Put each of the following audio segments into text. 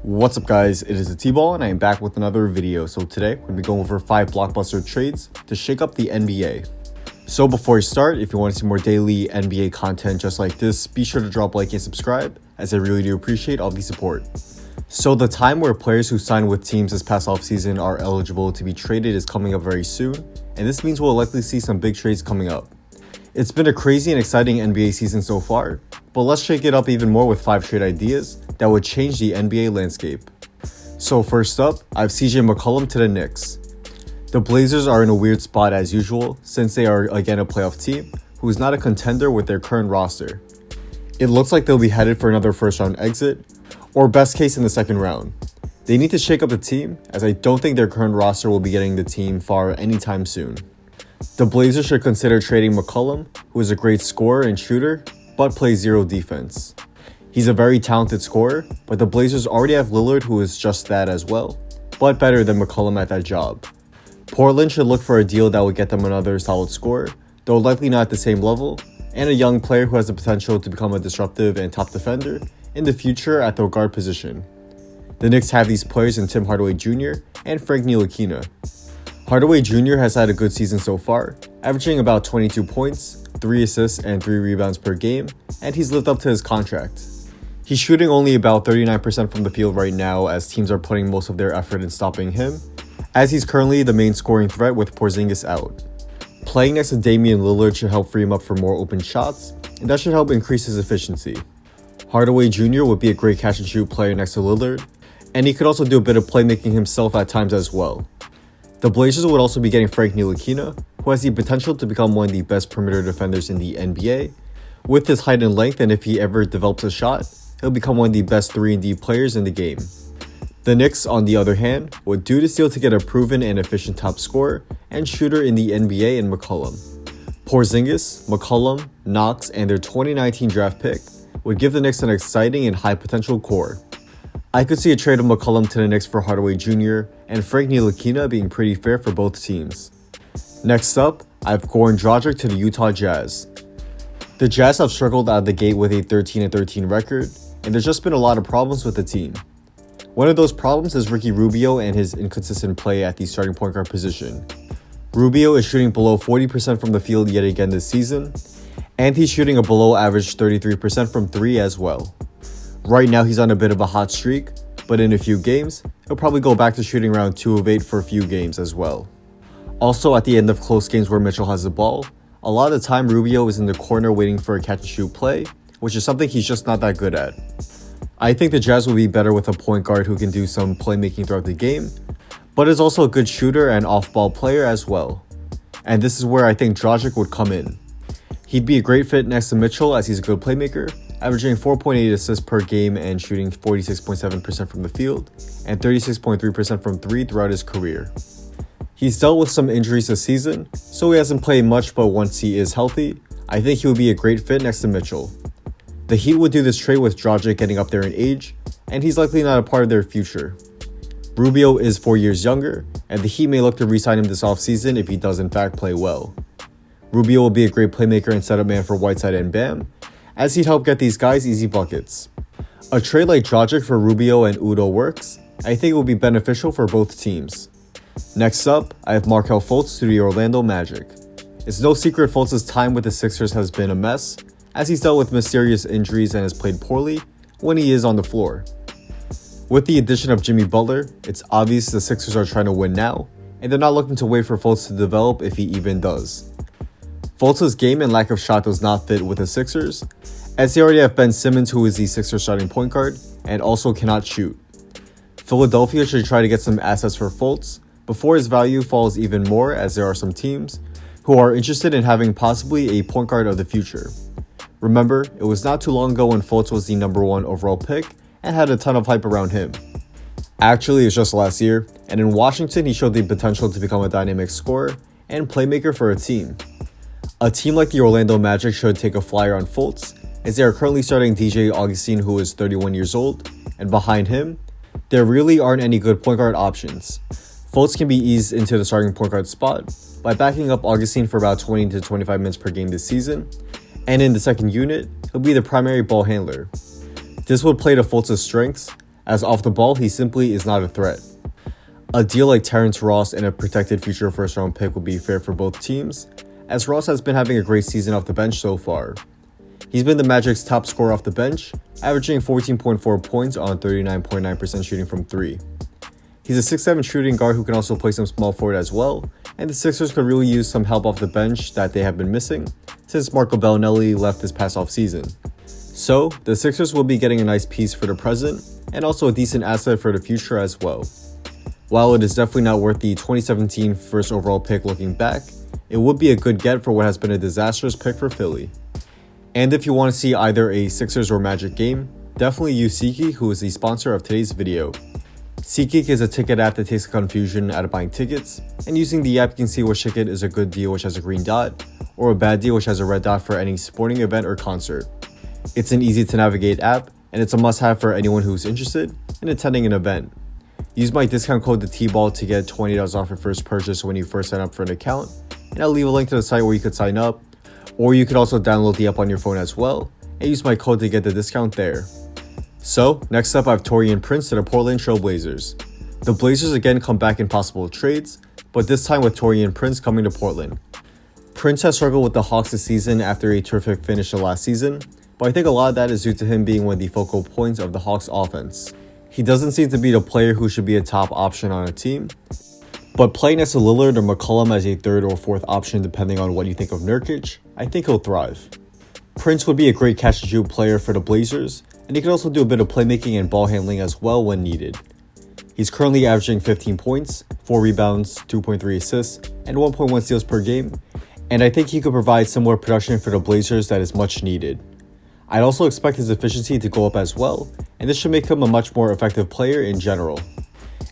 What's up guys, it is the T-Ball and I am back with another video. So today we're going to be going over 5 blockbuster trades to shake up the NBA. So before we start, if you want to see more daily NBA content just like this, be sure to drop a like and subscribe, as I really do appreciate all the support. So the time where players who signed with teams this past offseason are eligible to be traded is coming up very soon, and this means we'll likely see some big trades coming up. It's been a crazy and exciting NBA season so far, but let's shake it up even more with 5 trade ideas that would change the NBA landscape. So first up, I have CJ McCollum to the Knicks. The Blazers are in a weird spot as usual, since they are again a playoff team who is not a contender with their current roster. It looks like they'll be headed for another first round exit, or best case in the second round. They need to shake up the team, as I don't think their current roster will be getting the team far anytime soon. The Blazers should consider trading McCollum, who is a great scorer and shooter, but plays zero defense. He's a very talented scorer, but the Blazers already have Lillard, who is just that as well, but better than McCollum at that job. Portland should look for a deal that would get them another solid scorer, though likely not at the same level, and a young player who has the potential to become a disruptive and top defender in the future at the guard position. The Knicks have these players in Tim Hardaway Jr. and Frank Ntilikina. Hardaway Jr. has had a good season so far, averaging about 22 points, 3 assists, and 3 rebounds per game, and he's lived up to his contract. He's shooting only about 39% from the field right now, as teams are putting most of their effort in stopping him, as he's currently the main scoring threat with Porzingis out. Playing next to Damian Lillard should help free him up for more open shots, and that should help increase his efficiency. Hardaway Jr. would be a great catch and shoot player next to Lillard, and he could also do a bit of playmaking himself at times as well. The Blazers would also be getting Frank Ntilikina, who has the potential to become one of the best perimeter defenders in the NBA. With his height and length, and if he ever develops a shot, he'll become one of the best 3-and-D players in the game. The Knicks, on the other hand, would do this deal to get a proven and efficient top scorer and shooter in the NBA in McCollum. Porzingis, McCollum, Knox, and their 2019 draft pick would give the Knicks an exciting and high potential core. I could see a trade of McCollum to the Knicks for Hardaway Jr. and Frank Ntilikina being pretty fair for both teams. Next up, I have Goran Dragic to the Utah Jazz. The Jazz have struggled out of the gate with a 13-13 record, and there's just been a lot of problems with the team. One of those problems is Ricky Rubio and his inconsistent play at the starting point guard position. Rubio is shooting below 40% from the field yet again this season, and he's shooting a below average 33% from 3 as well. Right now he's on a bit of a hot streak, but in a few games, he'll probably go back to shooting around 2 of 8 for a few games as well. Also, at the end of close games where Mitchell has the ball, a lot of the time Rubio is in the corner waiting for a catch and shoot play, which is something he's just not that good at. I think the Jazz will be better with a point guard who can do some playmaking throughout the game, but is also a good shooter and off-ball player as well. And this is where I think Dragic would come in. He'd be a great fit next to Mitchell, as he's a good playmaker, averaging 4.8 assists per game and shooting 46.7% from the field and 36.3% from 3 throughout his career. He's dealt with some injuries this season, so he hasn't played much, but once he is healthy, I think he would be a great fit next to Mitchell. The Heat would do this trade with Dragic getting up there in age, and he's likely not a part of their future. Rubio is 4 years younger, and the Heat may look to re-sign him this offseason if he does in fact play well. Rubio will be a great playmaker and setup man for Whiteside and Bam, as he'd help get these guys easy buckets. A trade like Dragic for Rubio and Udo works. I think it will be beneficial for both teams. Next up, I have Markelle Fultz to the Orlando Magic. It's no secret Fultz' time with the Sixers has been a mess, as he's dealt with mysterious injuries and has played poorly when he is on the floor. With the addition of Jimmy Butler, it's obvious the Sixers are trying to win now, and they're not looking to wait for Fultz to develop if he even does. Fultz' game and lack of shot does not fit with the Sixers, as they already have Ben Simmons, who is the Sixers starting point guard and also cannot shoot. Philadelphia should try to get some assets for Fultz before his value falls even more, as there are some teams who are interested in having possibly a point guard of the future. Remember, it was not too long ago when Fultz was the number 1 overall pick and had a ton of hype around him. Actually, it was just last year, and in Washington he showed the potential to become a dynamic scorer and playmaker for a team. A team like the Orlando Magic should take a flyer on Fultz, as they are currently starting DJ Augustin, who is 31 years old, and behind him, there really aren't any good point guard options. Fultz can be eased into the starting point guard spot by backing up Augustin for about 20 to 25 minutes per game this season, and in the second unit, he'll be the primary ball handler. This would play to Fultz' strengths, as off the ball, he simply is not a threat. A deal like Terrence Ross and a protected future first-round pick would be fair for both teams, as Ross has been having a great season off the bench so far. He's been the Magic's top scorer off the bench, averaging 14.4 points on 39.9% shooting from 3. He's a 6'7" shooting guard who can also play some small forward as well, and the Sixers could really use some help off the bench that they have been missing since Marco Bellinelli left this past offseason. So, the Sixers will be getting a nice piece for the present, and also a decent asset for the future as well. While it is definitely not worth the 2017 first overall pick looking back, it would be a good get for what has been a disastrous pick for Philly. And if you want to see either a Sixers or Magic game, definitely use SeatGeek, who is the sponsor of today's video. SeatGeek is a ticket app that takes the confusion out of buying tickets, and using the app you can see which ticket is a good deal which has a green dot, or a bad deal which has a red dot for any sporting event or concert. It's an easy to navigate app, and it's a must-have for anyone who's interested in attending an event. Use my discount code THETBALL to get $20 off your first purchase when you first sign up for an account, and I'll leave a link to the site where you could sign up, or you could also download the app on your phone as well, and use my code to get the discount there. So, next up I have Taurean Prince to the Portland Trail Blazers. The Blazers again come back in possible trades, but this time with Taurean Prince coming to Portland. Prince has struggled with the Hawks this season after a terrific finish to last season, but I think a lot of that is due to him being one of the focal points of the Hawks offense. He doesn't seem to be the player who should be a top option on a team, but playing next to Lillard or McCollum as a third or fourth option depending on what you think of Nurkic, I think he'll thrive. Prince would be a great catch-and-shoot player for the Blazers, and he can also do a bit of playmaking and ball handling as well when needed. He's currently averaging 15 points, 4 rebounds, 2.3 assists, and 1.1 steals per game, and I think he could provide similar production for the Blazers that is much needed. I'd also expect his efficiency to go up as well, and this should make him a much more effective player in general.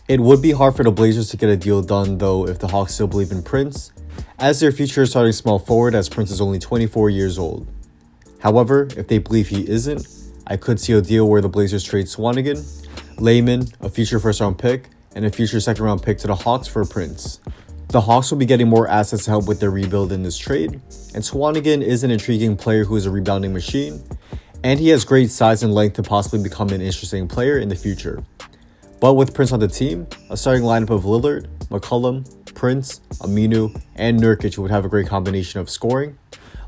It would be hard for the Blazers to get a deal done though if the Hawks still believe in Prince, as their future is starting small forward as Prince is only 24 years old. However, if they believe he isn't, I could see a deal where the Blazers trade Swanigan, Layman, a future first round pick, and a future second round pick to the Hawks for Prince. The Hawks will be getting more assets to help with their rebuild in this trade, and Swanigan is an intriguing player who is a rebounding machine, and he has great size and length to possibly become an interesting player in the future. But with Prince on the team, a starting lineup of Lillard, McCollum, Prince, Aminu, and Nurkic would have a great combination of scoring,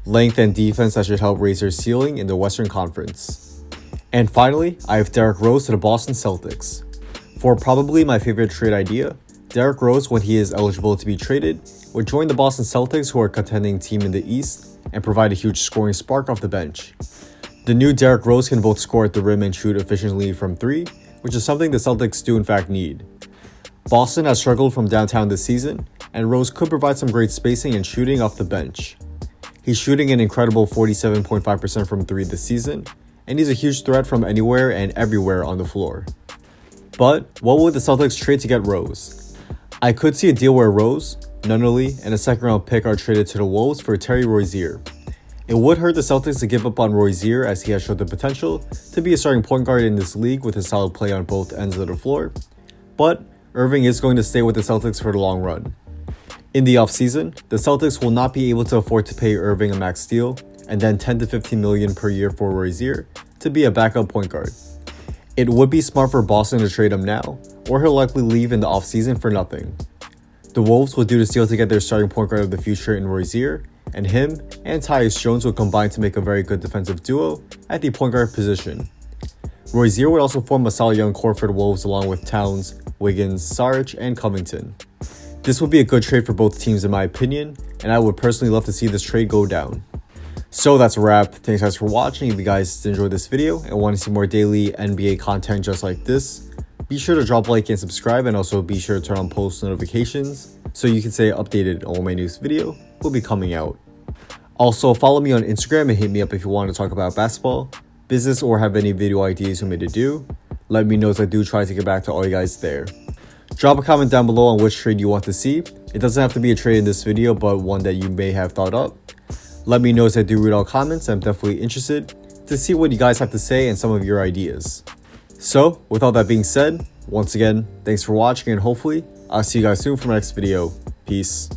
length, and defense that should help raise their ceiling in the Western Conference. And finally, I have Derrick Rose to the Boston Celtics. For probably my favorite trade idea, Derrick Rose, when he is eligible to be traded, would join the Boston Celtics, who are a contending team in the East, and provide a huge scoring spark off the bench. The new Derrick Rose can both score at the rim and shoot efficiently from 3, which is something the Celtics do in fact need. Boston has struggled from downtown this season, and Rose could provide some great spacing and shooting off the bench. He's shooting an incredible 47.5% from 3 this season, and he's a huge threat from anywhere and everywhere on the floor. But what would the Celtics trade to get Rose? I could see a deal where Rose, Nunnally, and a second round pick are traded to the Wolves for Terry Rozier. It would hurt the Celtics to give up on Rozier as he has showed the potential to be a starting point guard in this league with his solid play on both ends of the floor, but Irving is going to stay with the Celtics for the long run. In the offseason, the Celtics will not be able to afford to pay Irving a max deal and then $10 to $15 million per year for Rozier to be a backup point guard. It would be smart for Boston to trade him now, or he'll likely leave in the offseason for nothing. The Wolves would do this deal to get their starting point guard of the future in Rozier, and him and Tyus Jones would combine to make a very good defensive duo at the point guard position. Rozier would also form a solid young core for the Wolves along with Towns, Wiggins, Saric, and Covington. This would be a good trade for both teams in my opinion, and I would personally love to see this trade go down. So that's a wrap. Thanks guys for watching. If you guys enjoyed this video and want to see more daily NBA content just like this, be sure to drop a like and subscribe, and also be sure to turn on post notifications so you can stay updated on when my newest video will be coming out. Also, follow me on Instagram and hit me up if you want to talk about basketball, business, or have any video ideas you want me to do. Let me know as I do try to get back to all you guys there. Drop a comment down below on which trade you want to see. It doesn't have to be a trade in this video, but one that you may have thought up. Let me know as I do read all comments. I'm definitely interested to see what you guys have to say and some of your ideas. So, with all that being said, once again, thanks for watching, and hopefully, I'll see you guys soon for my next video. Peace.